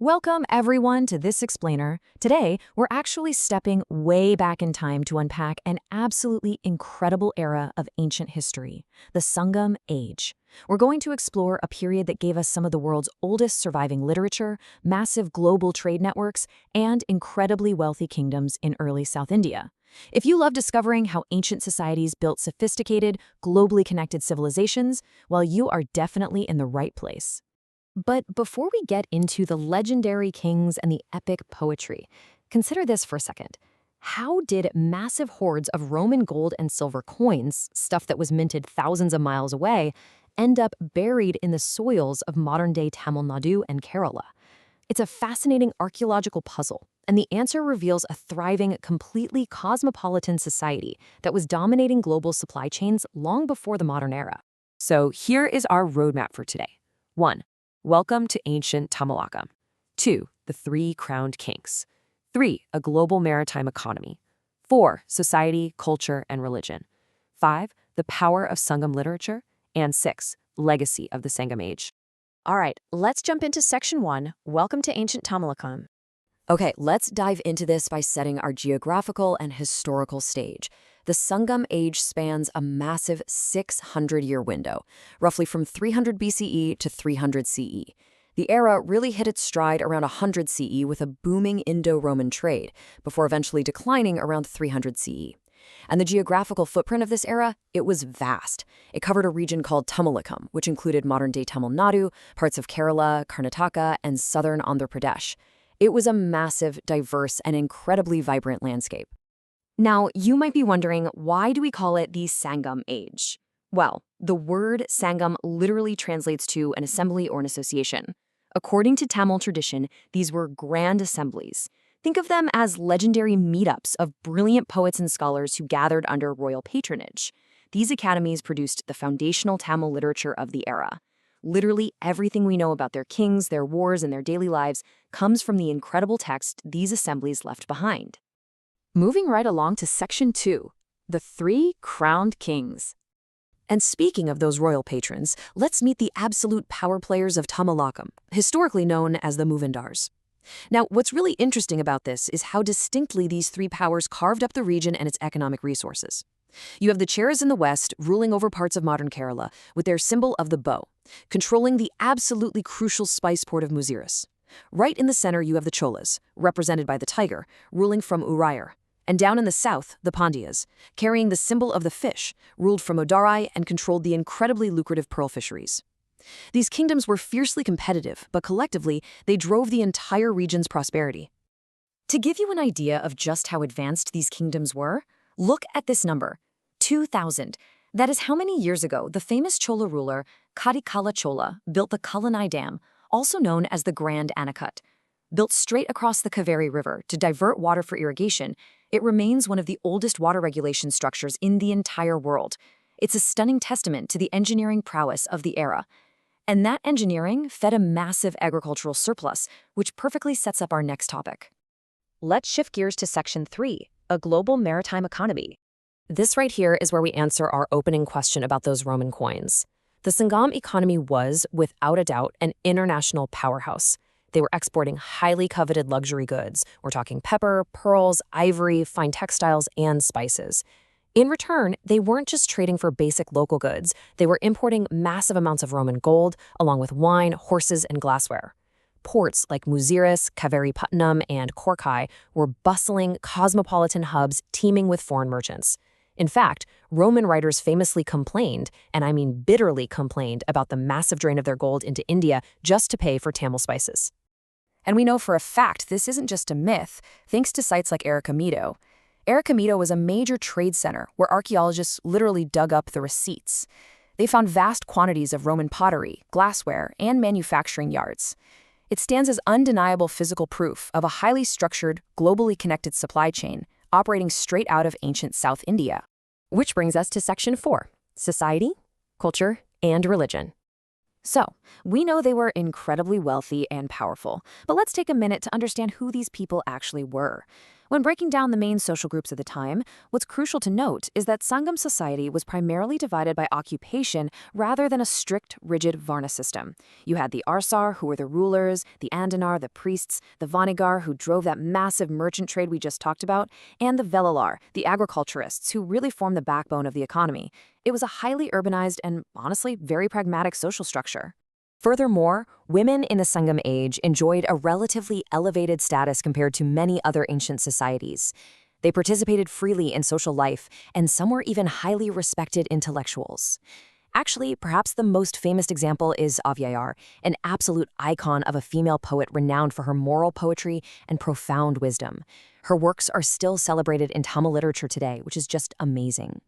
Welcome, everyone, to this explainer. Today, we're actually stepping way back in time to unpack an absolutely incredible era of ancient history, the Sangam Age. We're going to explore a period that gave us some of the world's oldest surviving literature, massive global trade networks, and incredibly wealthy kingdoms in early South India. If you love discovering how ancient societies built sophisticated, globally connected civilizations, well, you are definitely in the right place. But before we get into the legendary kings and the epic poetry, consider this for a second. How did massive hordes of Roman gold and silver coins, stuff that was minted thousands of miles away, end up buried in the soils of modern-day Tamil Nadu and Kerala? It's a fascinating archaeological puzzle, and the answer reveals a thriving, completely cosmopolitan society that was dominating global supply chains long before the modern era. So here is our roadmap for today. 1. Welcome to ancient Tamilakam. 2. The Three Crowned Kings. 3. A global maritime economy. 4. Society, culture, and religion. 5. The power of Sangam literature. And 6. Legacy of the Sangam Age. All right, let's jump into Section 1, Welcome to Ancient Tamilakam. Okay, let's dive into this by setting our geographical and historical stage. The Sangam Age spans a massive 600-year window, roughly from 300 BCE to 300 CE. The era really hit its stride around 100 CE with a booming Indo-Roman trade, before eventually declining around 300 CE. And the geographical footprint of this era, it was vast. It covered a region called Tamilakam, which included modern-day Tamil Nadu, parts of Kerala, Karnataka, and southern Andhra Pradesh. It was a massive, diverse, and incredibly vibrant landscape. Now, you might be wondering, why do we call it the Sangam Age? Well, the word Sangam literally translates to an assembly or an association. According to Tamil tradition, these were grand assemblies. Think of them as legendary meetups of brilliant poets and scholars who gathered under royal patronage. These academies produced the foundational Tamil literature of the era. Literally everything we know about their kings, their wars, and their daily lives comes from the incredible text these assemblies left behind. Moving right along to Section 2, the Three Crowned Kings. And speaking of those royal patrons, let's meet the absolute power players of Tamilakam, historically known as the Moovandars. Now, what's really interesting about this is how distinctly these three powers carved up the region and its economic resources. You have the Cheras in the west ruling over parts of modern Kerala with their symbol of the bow, controlling the absolutely crucial spice port of Muziris. Right in the center, you have the Cholas, represented by the tiger, ruling from Urayur. And down in the south, the Pandyas, carrying the symbol of the fish, ruled from Odarai and controlled the incredibly lucrative pearl fisheries. These kingdoms were fiercely competitive, but collectively, they drove the entire region's prosperity. To give you an idea of just how advanced these kingdoms were, look at this number, 2,000. That is how many years ago the famous Chola ruler, Kadikala Chola, built the Kalanai Dam, also known as the Grand Anacut. Built straight across the Kaveri River to divert water for irrigation, it remains one of the oldest water regulation structures in the entire world. It's a stunning testament to the engineering prowess of the era. And that engineering fed a massive agricultural surplus, which perfectly sets up our next topic. Let's shift gears to Section 3, a global maritime economy. This right here is where we answer our opening question about those Roman coins. The Sangam economy was, without a doubt, an international powerhouse. They were exporting highly coveted luxury goods. We're talking pepper, pearls, ivory, fine textiles, and spices. In return, they weren't just trading for basic local goods. They were importing massive amounts of Roman gold, along with wine, horses, and glassware. Ports like Muziris, Kaveripatnam, and Korkai were bustling, cosmopolitan hubs teeming with foreign merchants. In fact, Roman writers famously complained, and I mean bitterly complained, about the massive drain of their gold into India just to pay for Tamil spices. And we know for a fact this isn't just a myth, thanks to sites like Arikamido. Arikamido was a major trade center where archaeologists literally dug up the receipts. They found vast quantities of Roman pottery, glassware, and manufacturing yards. It stands as undeniable physical proof of a highly structured, globally connected supply chain operating straight out of ancient South India. Which brings us to Section 4, Society, Culture, and Religion. So, we know they were incredibly wealthy and powerful, but let's take a minute to understand who these people actually were. When breaking down the main social groups of the time, what's crucial to note is that Sangam society was primarily divided by occupation rather than a strict, rigid Varna system. You had the Arsar, who were the rulers, the Andanar, the priests, the Vanigar, who drove that massive merchant trade we just talked about, and the Velalar, the agriculturists, who really formed the backbone of the economy. It was a highly urbanized and, honestly, very pragmatic social structure. Furthermore, women in the Sangam age enjoyed a relatively elevated status compared to many other ancient societies. They participated freely in social life, and some were even highly respected intellectuals. Actually, perhaps the most famous example is Avyayar, an absolute icon of a female poet renowned for her moral poetry and profound wisdom. Her works are still celebrated in Tamil literature today, which is just amazing.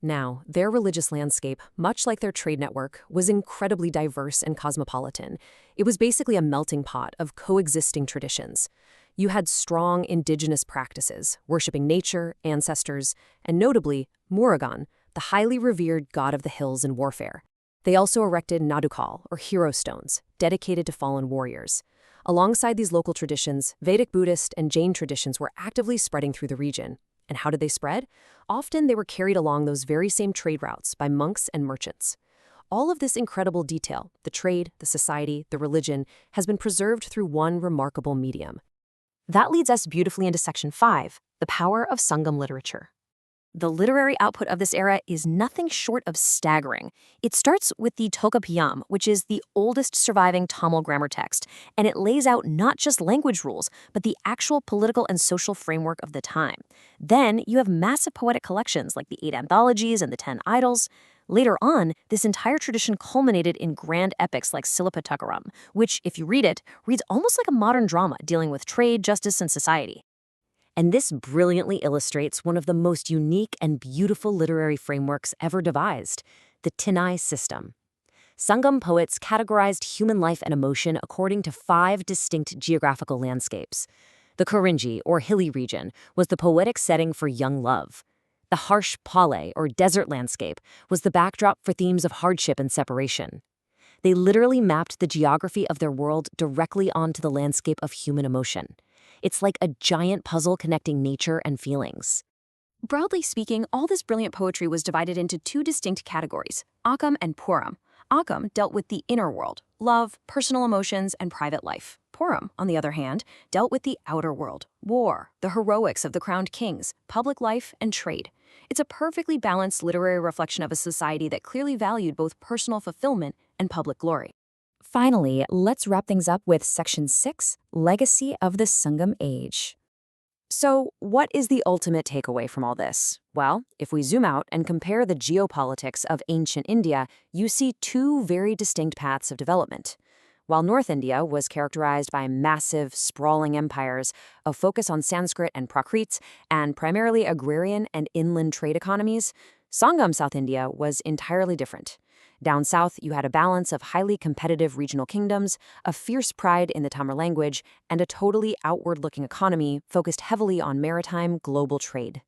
Now, their religious landscape, much like their trade network, was incredibly diverse and cosmopolitan. It was basically a melting pot of coexisting traditions. You had strong indigenous practices, worshiping nature, ancestors, and notably, Murugan, the highly revered god of the hills and warfare. They also erected Nadukal, or hero stones, dedicated to fallen warriors. Alongside these local traditions, Vedic Buddhist and Jain traditions were actively spreading through the region. And how did they spread? Often they were carried along those very same trade routes by monks and merchants. All of this incredible detail, the trade, the society, the religion, has been preserved through one remarkable medium. That leads us beautifully into Section 5, the power of Sangam literature. The literary output of this era is nothing short of staggering. It starts with the Tokapiyam, which is the oldest surviving Tamil grammar text, and it lays out not just language rules, but the actual political and social framework of the time. Then you have massive poetic collections like the 8 anthologies and the 10 Idylls. Later on, this entire tradition culminated in grand epics like Silapatakaram, which, if you read it, reads almost like a modern drama dealing with trade, justice, and society. And this brilliantly illustrates one of the most unique and beautiful literary frameworks ever devised, the Tinai system. Sangam poets categorized human life and emotion according to 5 distinct geographical landscapes. The Korinji, or hilly region, was the poetic setting for young love. The harsh Pale, or desert landscape, was the backdrop for themes of hardship and separation. They literally mapped the geography of their world directly onto the landscape of human emotion. It's like a giant puzzle connecting nature and feelings. Broadly speaking, all this brilliant poetry was divided into 2 distinct categories, Akam and Puram. Akam dealt with the inner world, love, personal emotions, and private life. Puram, on the other hand, dealt with the outer world, war, the heroics of the crowned kings, public life, and trade. It's a perfectly balanced literary reflection of a society that clearly valued both personal fulfillment and public glory. Finally, let's wrap things up with Section 6, Legacy of the Sangam Age. So, what is the ultimate takeaway from all this? Well, if we zoom out and compare the geopolitics of ancient India, you see 2 very distinct paths of development. While North India was characterized by massive, sprawling empires, a focus on Sanskrit and Prakrit, and primarily agrarian and inland trade economies, Sangam South India was entirely different. Down south, you had a balance of highly competitive regional kingdoms, a fierce pride in the Tamil language, and a totally outward-looking economy focused heavily on maritime global trade.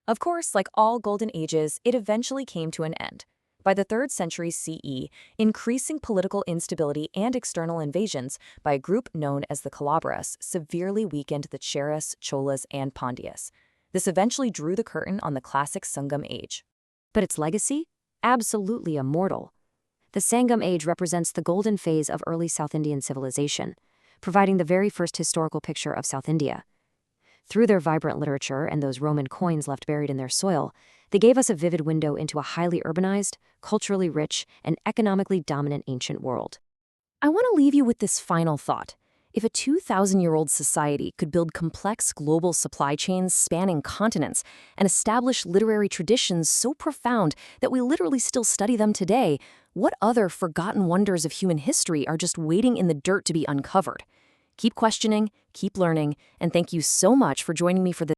Of course, like all golden ages, it eventually came to an end. By the 3rd century CE, increasing political instability and external invasions by a group known as the Kalabras severely weakened the Cheras, Cholas, and Pandyas. This eventually drew the curtain on the classic Sangam age. But its legacy? Absolutely immortal. The Sangam age represents the golden phase of early South Indian civilization, providing the very first historical picture of South India. Through their vibrant literature and those Roman coins left buried in their soil, they gave us a vivid window into a highly urbanized, culturally rich, and economically dominant ancient world. I want to leave you with this final thought. If a 2,000-year-old society could build complex global supply chains spanning continents and establish literary traditions so profound that we literally still study them today, what other forgotten wonders of human history are just waiting in the dirt to be uncovered? Keep questioning, keep learning, and thank you so much for joining me for this